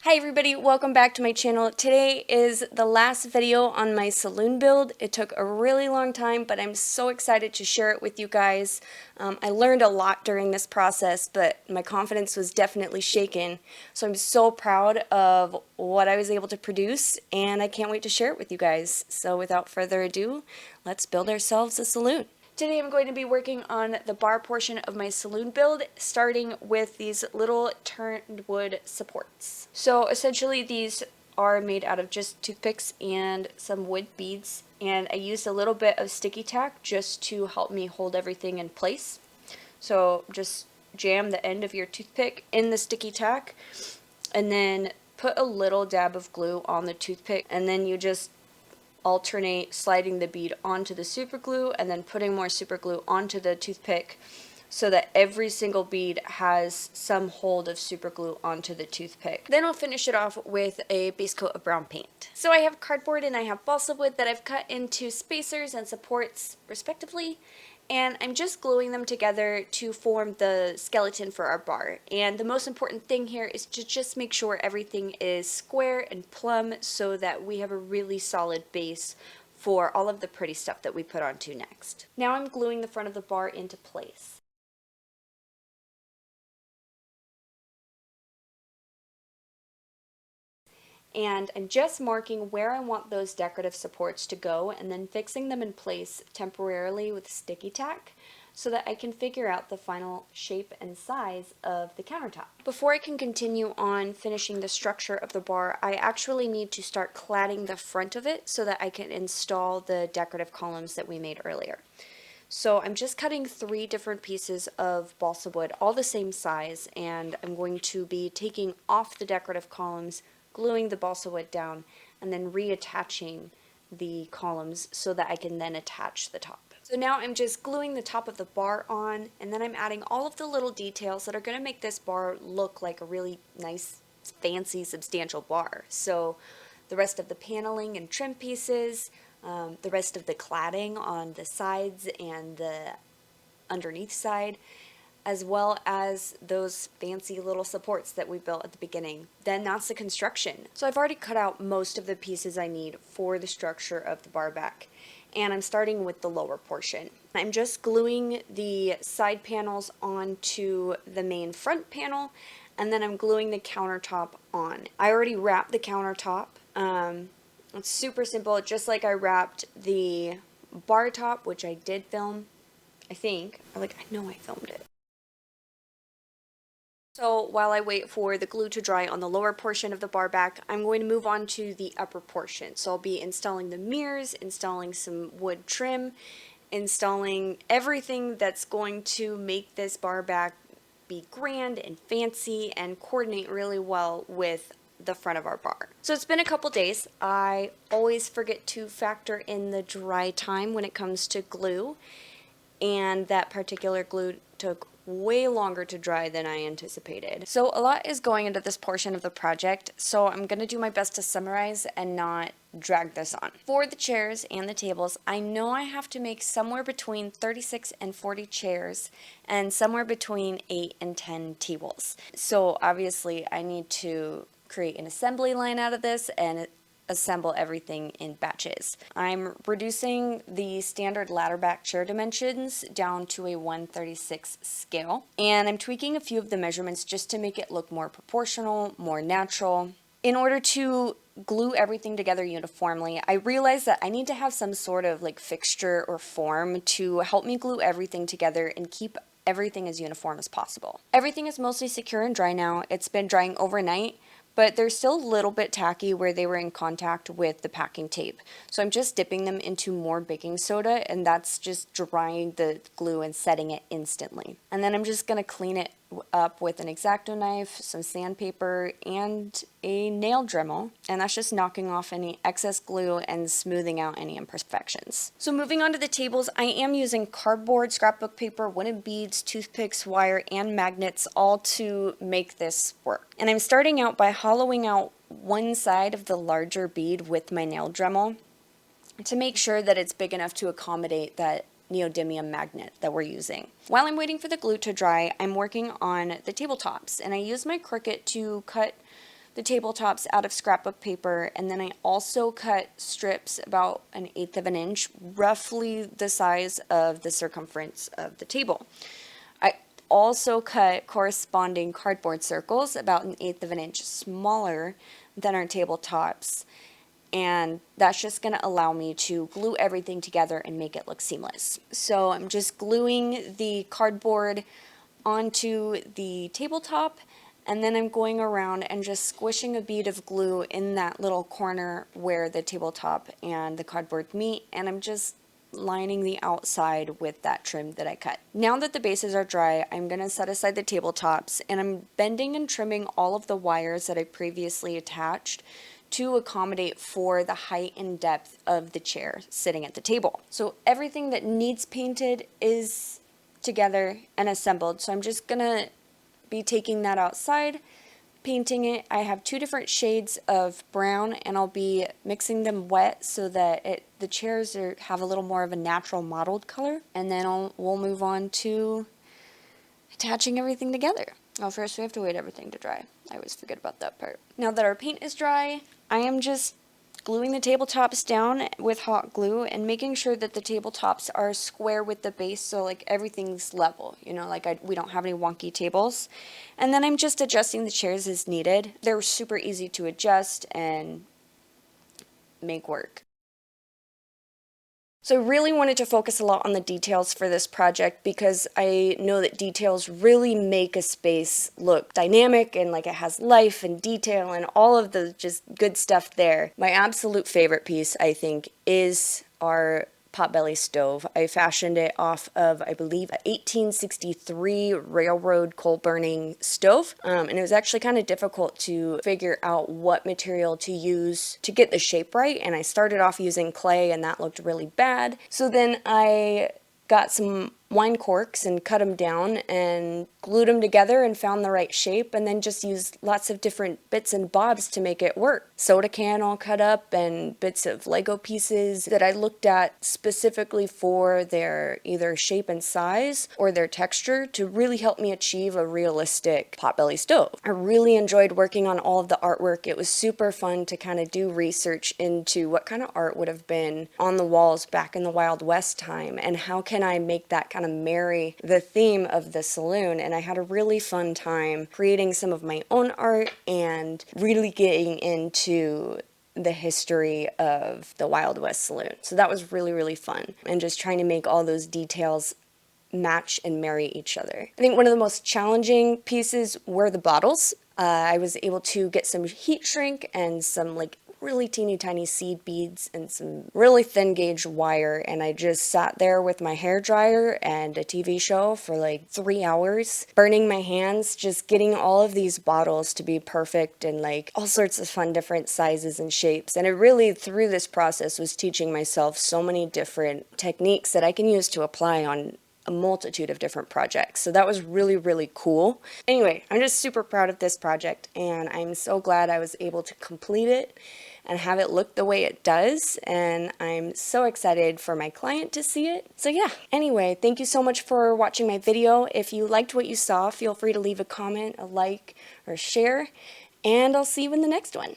Hi everybody, welcome back to my channel. Today is the last video on my saloon build. It took a really long time, but I'm so excited to share it with you guys. I learned a lot during this process, but my confidence was definitely shaken. So I'm so proud of what I was able to produce, and I can't wait to share it with you guys. So without further ado, let's build ourselves a saloon. Today I'm going to be working on the bar portion of my saloon build, starting with these little turned wood supports. So essentially these are made out of just toothpicks and some wood beads, and I used a little bit of sticky tack just to help me hold everything in place. So just jam the end of your toothpick in the sticky tack and then put a little dab of glue on the toothpick, and then you just alternate sliding the bead onto the super glue and then putting more super glue onto the toothpick so that every single bead has some hold of super glue onto the toothpick. Then I'll finish it off with a base coat of brown paint. So I have cardboard and I have balsa wood that I've cut into spacers and supports respectively, and I'm just gluing them together to form the skeleton for our bar. And the most important thing here is to just make sure everything is square and plumb so that we have a really solid base for all of the pretty stuff that we put onto next. Now I'm gluing the front of the bar into place. And I'm just marking where I want those decorative supports to go and then fixing them in place temporarily with sticky tack so that I can figure out the final shape and size of the countertop. Before I can continue on finishing the structure of the bar, I actually need to start cladding the front of it so that I can install the decorative columns that we made earlier. So I'm just cutting 3 different pieces of balsa wood, all the same size, and I'm going to be taking off the decorative columns, gluing the balsa wood down, and then reattaching the columns so that I can then attach the top. So now I'm just gluing the top of the bar on, and then I'm adding all of the little details that are going to make this bar look like a really nice, fancy, substantial bar. So the rest of the paneling and trim pieces, the rest of the cladding on the sides and the underneath side, as well as those fancy little supports that we built at the beginning. Then that's the construction. So I've already cut out most of the pieces I need for the structure of the bar back, and I'm starting with the lower portion. I'm just gluing the side panels onto the main front panel, and then I'm gluing the countertop on. I already wrapped the countertop. It's super simple, just like I wrapped the bar top, which I did film, I think. I know I filmed it. So while I wait for the glue to dry on the lower portion of the bar back, I'm going to move on to the upper portion. So I'll be installing the mirrors, installing some wood trim, installing everything that's going to make this bar back be grand and fancy and coordinate really well with the front of our bar. So it's been a couple days. I always forget to factor in the dry time when it comes to glue, and that particular glue took way longer to dry than I anticipated. So a lot is going into this portion of the project, so I'm going to do my best to summarize and not drag this on. For the chairs and the tables, I know I have to make somewhere between 36 and 40 chairs and somewhere between 8 and 10 tables. So obviously I need to create an assembly line out of this and assemble everything in batches. I'm reducing the standard ladder back chair dimensions down to a 1/36 scale, and I'm tweaking a few of the measurements just to make it look more proportional, more natural. In order to glue everything together uniformly, I realized that I need to have some sort of fixture or form to help me glue everything together and keep everything as uniform as possible. Everything is mostly secure and dry now. It's been drying overnight, but they're still a little bit tacky where they were in contact with the packing tape. So I'm just dipping them into more baking soda, and that's just drying the glue and setting it instantly. And then I'm just going to clean it up with an X-Acto knife, some sandpaper, and a nail Dremel, and that's just knocking off any excess glue and smoothing out any imperfections. So moving on to the tables, I am using cardboard, scrapbook paper, wooden beads, toothpicks, wire, and magnets, all to make this work. And I'm starting out by hollowing out one side of the larger bead with my nail Dremel to make sure that it's big enough to accommodate that neodymium magnet that we're using. While I'm waiting for the glue to dry, I'm working on the tabletops, and I use my Cricut to cut the the tabletops out of scrapbook paper, and then I also cut strips about 1/8 of an inch, roughly the size of the circumference of the table. I also cut corresponding cardboard circles about 1/8 of an inch smaller than our tabletops, and that's just going to allow me to glue everything together and make it look seamless. So I'm just gluing the cardboard onto the tabletop, and then I'm going around and just squishing a bead of glue in that little corner where the tabletop and the cardboard meet, and I'm just lining the outside with that trim that I cut. Now that the bases are dry, I'm going to set aside the tabletops, and I'm bending and trimming all of the wires that I previously attached to accommodate for the height and depth of the chair sitting at the table. So everything that needs painted is together and assembled. So I'm just gonna be taking that outside, painting it. I have 2 different shades of brown, and I'll be mixing them wet so that the chairs have a little more of a natural mottled color. And then we'll move on to attaching everything together. Oh, first we have to wait everything to dry. I always forget about that part. Now that our paint is dry, I am just gluing the tabletops down with hot glue and making sure that the tabletops are square with the base, so like everything's level, you know, like we don't have any wonky tables. And then I'm just adjusting the chairs as needed. They're super easy to adjust and make work. So I really wanted to focus a lot on the details for this project because I know that details really make a space look dynamic and like it has life and detail and all of the just good stuff there. My absolute favorite piece, I think, is our potbelly stove. I fashioned it off of, I believe, a 1863 railroad coal burning stove, and it was actually kind of difficult to figure out what material to use to get the shape right, and I started off using clay and that looked really bad. So then I got some wine corks and cut them down and glued them together and found the right shape, and then just used lots of different bits and bobs to make it work. Soda can all cut up and bits of Lego pieces that I looked at specifically for their either shape and size or their texture to really help me achieve a realistic potbelly stove. I really enjoyed working on all of the artwork. It was super fun to kind of do research into what kind of art would have been on the walls back in the Wild West time and how can I make that kind of marry the theme of the saloon. And I had a really fun time creating some of my own art and really getting into the history of the Wild West Saloon. So that was really, really fun. And just trying to make all those details match and marry each other. I think one of the most challenging pieces were the bottles. I was able to get some heat shrink and some like really teeny tiny seed beads and some really thin gauge wire, and I just sat there with my hair dryer and a TV show for like 3 hours, burning my hands, just getting all of these bottles to be perfect and like all sorts of fun different sizes and shapes. And it really, through this process, was teaching myself so many different techniques that I can use to apply on a multitude of different projects. So that was really, really cool. Anyway, I'm just super proud of this project, and I'm so glad I was able to complete it and have it look the way it does, and I'm so excited for my client to see it. So yeah, anyway, thank you so much for watching my video. If you liked what you saw, feel free to leave a comment, a like, or share, and I'll see you in the next one.